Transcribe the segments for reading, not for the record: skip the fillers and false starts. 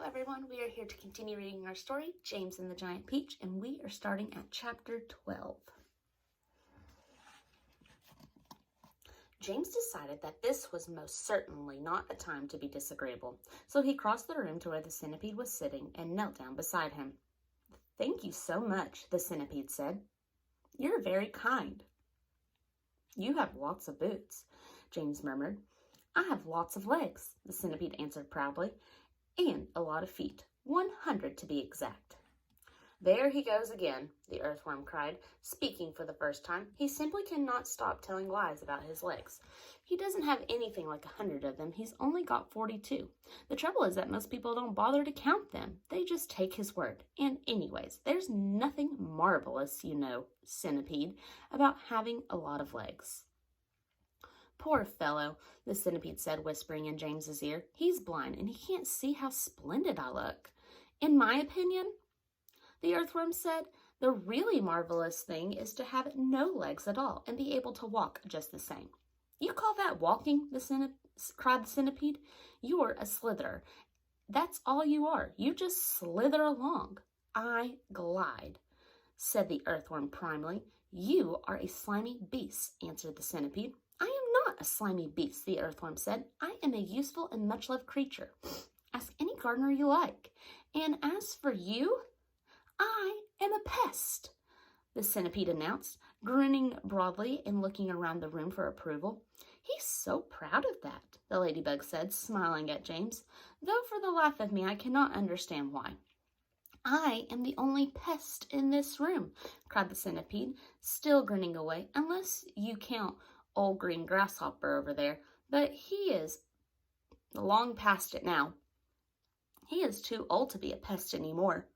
Hello everyone, we are here to continue reading our story, James and the Giant Peach, and we are starting at chapter 12. James decided that this was most certainly not a time to be disagreeable, so he crossed the room to where the centipede was sitting and knelt down beside him. "Thank you so much," the centipede said. "You're very kind." "You have lots of boots," James murmured. "I have lots of legs," the centipede answered proudly. "And a lot of feet, 100 to be exact." "There he goes again," the earthworm cried, speaking for the first time. "He simply cannot stop telling lies about his legs. He doesn't have anything like 100 of them. He's only got 42. The trouble is that most people don't bother to count them. They just take his word. And anyways, there's nothing marvelous, centipede, about having a lot of legs." "Poor fellow," the centipede said, whispering in James's ear. "He's blind and he can't see how splendid I look." "In my opinion," the earthworm said, "the really marvelous thing is to have no legs at all and be able to walk just the same." "You call that walking?" cried the centipede. "You're a slitherer. That's all you are. You just slither along." "I glide," said the earthworm primly. "You are a slimy beast," answered the centipede. "I am not a slimy beast," the earthworm said. "I am a useful and much-loved creature. Ask any gardener you like. And as for you, I am a pest," the centipede announced, grinning broadly and looking around the room for approval. "He's so proud of that," the ladybug said, smiling at James, "though for the life of me I cannot understand why." "I am the only pest in this room," cried the centipede, still grinning away, "unless you count old green grasshopper over there, but he is long past it now. He is too old to be a pest anymore."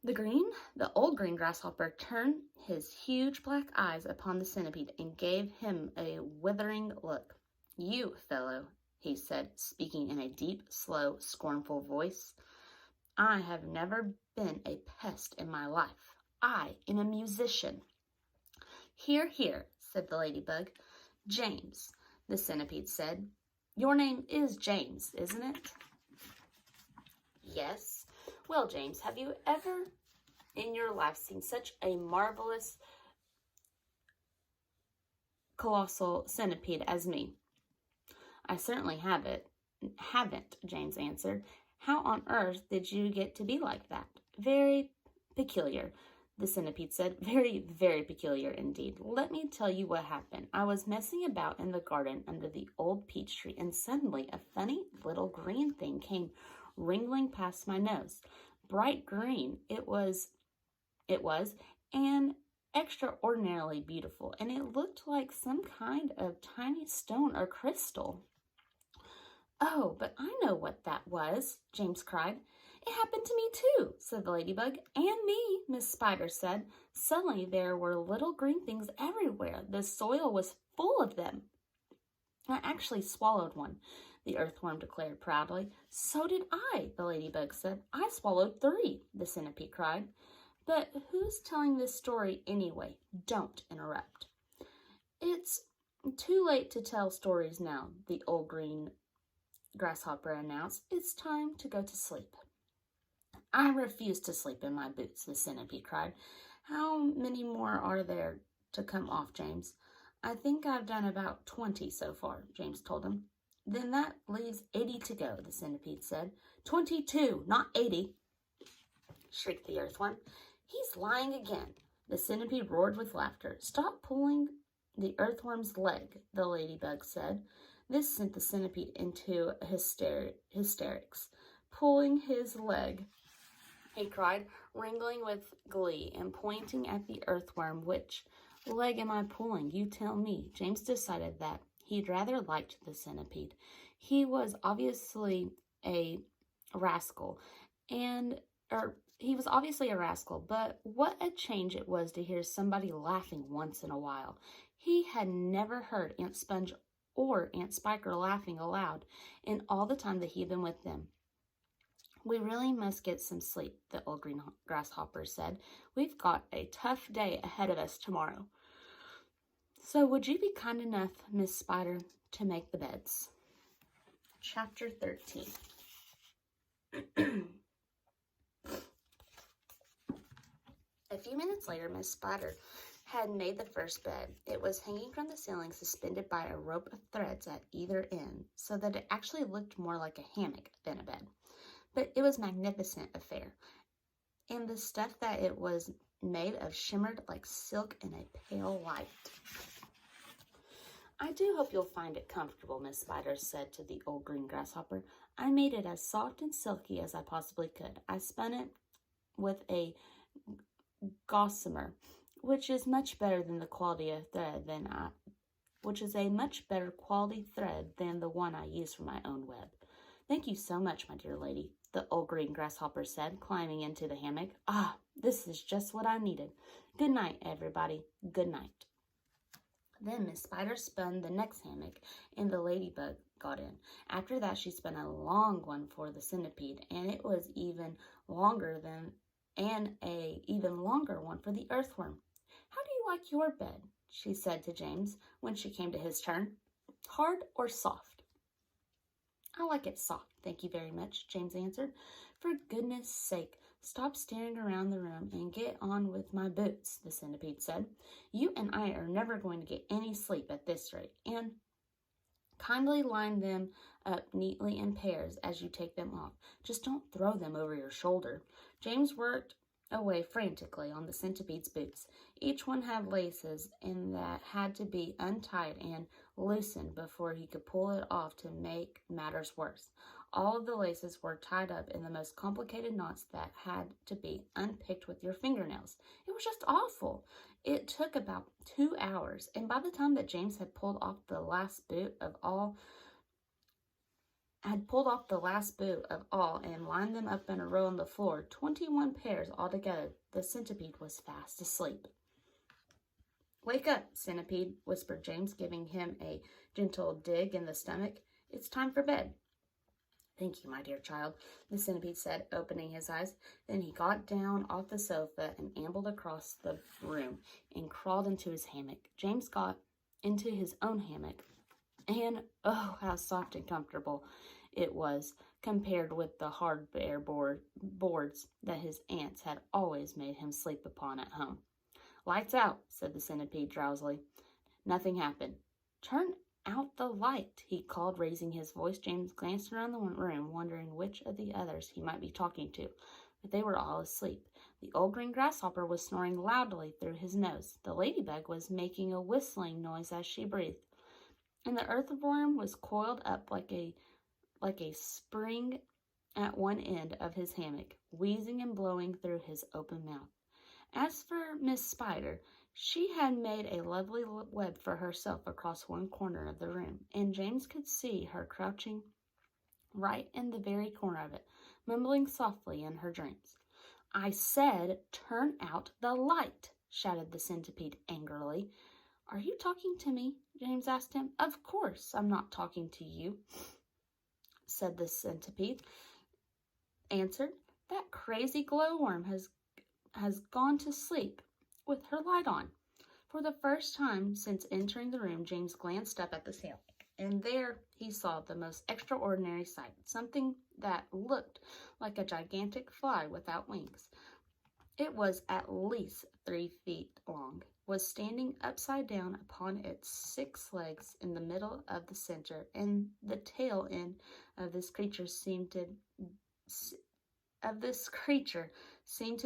The old green grasshopper turned his huge black eyes upon the centipede and gave him a withering look. "You fellow," he said, speaking in a deep, slow, scornful voice, "I have never been a pest in my life. I am a musician." "Hear, hear," said the ladybug. "James," the centipede said. "Your name is James, isn't it?" "Yes." "Well, James, have you ever in your life seen such a marvelous, colossal centipede as me?" "I certainly haven't," James answered. "How on earth did you get to be like that?" "Very peculiar," the centipede said. "Very, very peculiar indeed. Let me tell you what happened. I was messing about in the garden under the old peach tree, and suddenly a funny little green thing came wriggling past my nose. Bright green it was, and extraordinarily beautiful, and it looked like some kind of tiny stone or crystal." "Oh, but I know what that was," James cried. "It happened to me too," said the ladybug. "And me," Miss Spider said. "Suddenly there were little green things everywhere. The soil was full of them." "I actually swallowed one," the earthworm declared proudly. "So did I," the ladybug said. "I swallowed 3, the centipede cried. "But who's telling this story anyway? Don't interrupt." "It's too late to tell stories now," the old green grasshopper announced. "It's time to go to sleep." "I refuse to sleep in my boots," the centipede cried. "How many more are there to come off, James?" "I think I've done about 20 so far," James told him. "Then that leaves 80 to go," the centipede said. 22, not 80, shrieked the earthworm. "He's lying again." The centipede roared with laughter. "Stop pulling the earthworm's leg," the ladybug said. This sent the centipede into hysterics. "Pulling his leg," he cried, wriggling with glee and pointing at the earthworm. "Which leg am I pulling? You tell me." James decided that he'd rather liked the centipede. He was obviously a rascal, but what a change it was to hear somebody laughing once in a while. He had never heard Aunt Sponge or Aunt Spiker laughing aloud in all the time that he'd been with them. "We really must get some sleep," the old green grasshopper said. "We've got a tough day ahead of us tomorrow. So would you be kind enough, Miss Spider, to make the beds?" Chapter 13. A few minutes later, Miss Spider had made the first bed. It was hanging from the ceiling, suspended by a rope of threads at either end, so that it actually looked more like a hammock than a bed. But it was a magnificent affair, and the stuff that it was made of shimmered like silk in a pale light. "I do hope you'll find it comfortable," Miss Spider said to the old green grasshopper. "I made it as soft and silky as I possibly could. I spun it with a gossamer, which is much better than the quality of thread which is a much better quality thread than the one I use for my own web." "Thank you so much, my dear lady," the old green grasshopper said, climbing into the hammock. "Ah, this is just what I needed. Good night, everybody. Good night." Then Miss Spider spun the next hammock, and the ladybug got in. After that, she spun a long one for the centipede, and it was even longer and a even longer one for the earthworm. "How do you like your bed?" she said to James when she came to his turn. "Hard or soft?" "I like it soft, thank you very much," James answered. "For goodness sake, stop staring around the room and get on with my boots," the centipede said. "You and I are never going to get any sleep at this rate, and kindly line them up neatly in pairs as you take them off. Just don't throw them over your shoulder." James worked away frantically on the centipede's boots. Each one had laces in that had to be untied and loosened before he could pull it off to make matters worse. All of the laces were tied up in the most complicated knots that had to be unpicked with your fingernails. It was just awful. It took about 2 hours, and by the time that James had pulled off the last boot of all and lined them up in a row on the floor, 21 pairs altogether, the centipede was fast asleep. "Wake up, centipede," whispered James, giving him a gentle dig in the stomach. "It's time for bed." "Thank you, my dear child," the centipede said, opening his eyes. Then he got down off the sofa and ambled across the room and crawled into his hammock. James got into his own hammock, and oh, how soft and comfortable it was compared with the hard bare boards that his aunts had always made him sleep upon at home. "Lights out," said the centipede drowsily. Nothing happened. "Turn out the light," he called, raising his voice. James glanced around the room, wondering which of the others he might be talking to, but they were all asleep. The old green grasshopper was snoring loudly through his nose. The ladybug was making a whistling noise as she breathed, and the earthworm was coiled up like a spring at one end of his hammock, wheezing and blowing through his open mouth. As for Miss Spider, she had made a lovely web for herself across one corner of the room, and James could see her crouching right in the very corner of it, mumbling softly in her dreams. "I said, turn out the light," shouted the centipede angrily. "Are you talking to me?" James asked him. "Of course I'm not talking to you," said the centipede. Answered, "That crazy glowworm has gone to sleep with her light on." For the first time since entering the room, James glanced up at the ceiling, and there he saw the most extraordinary sight. Something that looked like a gigantic fly without wings. It was at least 3 feet long, was standing upside down upon its 6 legs in the middle of the center, and the tail end of this creature seemed to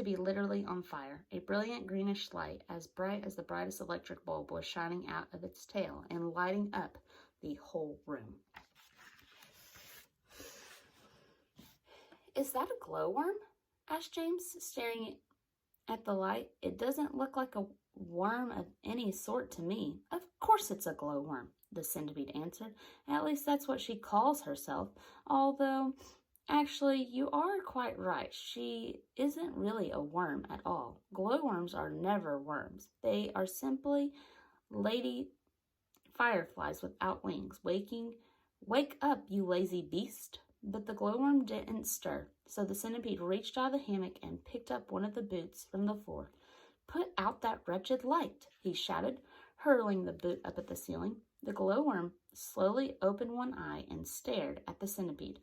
be literally on fire. A brilliant greenish light, as bright as the brightest electric bulb, was shining out of its tail and lighting up the whole room. "Is that a glowworm?" asked James, staring at the light. "It doesn't look like a worm of any sort to me." "Of course it's a glowworm," the centipede answered. "At least that's what she calls herself, although actually you are quite right. She isn't really a worm at all. Glowworms are never worms. They are simply lady fireflies without wings. Wake up, you lazy beast." But the glowworm didn't stir, so the centipede reached out of the hammock and picked up one of the boots from the floor. "Put out that wretched light," he shouted, hurling the boot up at the ceiling. The glowworm slowly opened one eye and stared at the centipede.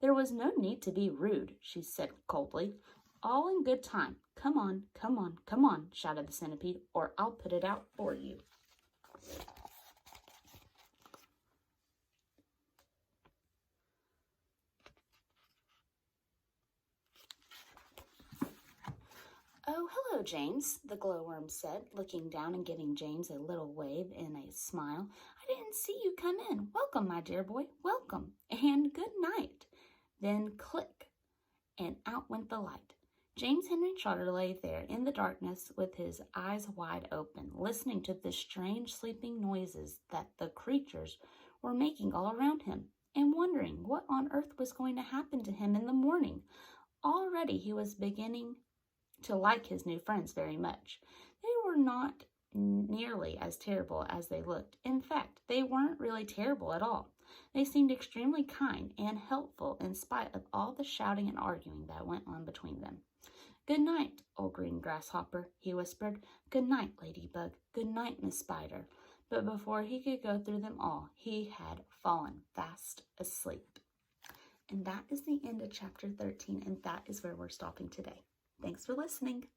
"There was no need to be rude," she said coldly. "All in good time. Come on, come on, come on," shouted the centipede, "or I'll put it out for you." "Oh, hello, James," the glowworm said, looking down and giving James a little wave and a smile. "I didn't see you come in. Welcome, my dear boy, welcome, and good night." Then click, and out went the light. James Henry Trotter lay there in the darkness with his eyes wide open, listening to the strange sleeping noises that the creatures were making all around him, and wondering what on earth was going to happen to him in the morning. Already he was beginning to like his new friends very much. They were not nearly as terrible as they looked. In fact, they weren't really terrible at all. They seemed extremely kind and helpful in spite of all the shouting and arguing that went on between them. "Good night, old green grasshopper," he whispered. "Good night, Ladybug. Good night, Miss Spider." But before he could go through them all, he had fallen fast asleep. And that is the end of chapter 13, and that is where we're stopping today. Thanks for listening.